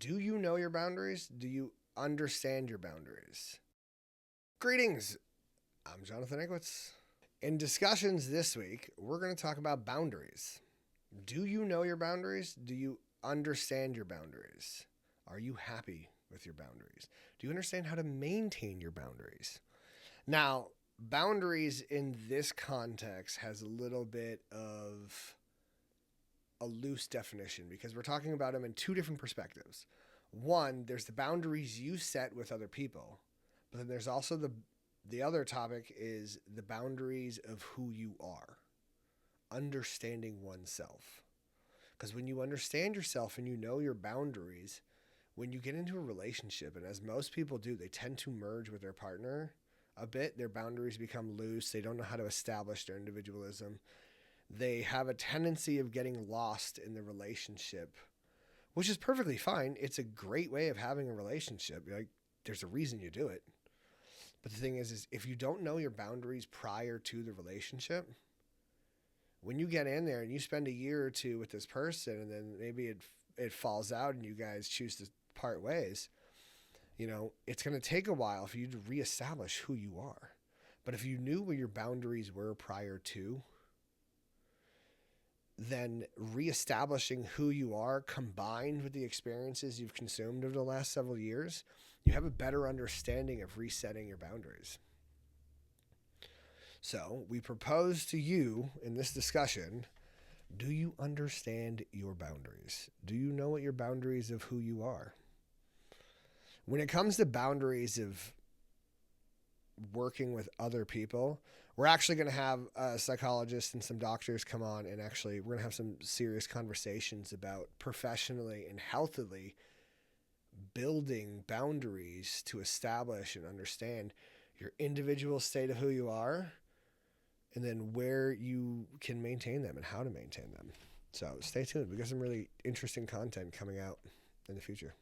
Do you know your boundaries? Do you understand your boundaries? Greetings. I'm Jonathan Egwitz. In discussions this week, we're going to talk about boundaries. Do you know your boundaries? Do you understand your boundaries? Are you happy with your boundaries? Do you understand how to maintain your boundaries? Now, boundaries in this context has a little bit of a loose definition because we're talking about them in two different perspectives. One, there's the boundaries you set with other people, but then there's also the other topic is the boundaries of who you are, understanding oneself. Because when you understand yourself and you know your boundaries, when you get into a relationship, and as most people do, they tend to merge with their partner a bit. Their boundaries become loose. They don't know how to establish their individualism. They have a tendency of getting lost in the relationship, which is perfectly fine. It's a great way of having a relationship. Like, there's a reason you do it. But the thing is if you don't know your boundaries prior to the relationship, when you get in there and you spend a year or two with this person and then maybe it falls out and you guys choose to part ways, it's going to take a while for you to reestablish who you are. But if you knew where your boundaries were prior to, then reestablishing who you are combined with the experiences you've consumed over the last several years, you have a better understanding of resetting your boundaries. So we propose to you in this discussion, do you understand your boundaries? Do you know what your boundaries of who you are? When it comes to boundaries of working with other people, we're actually going to have a psychologist and some doctors come on, and actually we're going to have some serious conversations about professionally and healthily building boundaries to establish and understand your individual state of who you are, and then where you can maintain them and how to maintain them. So stay tuned. We got some really interesting content coming out in the future.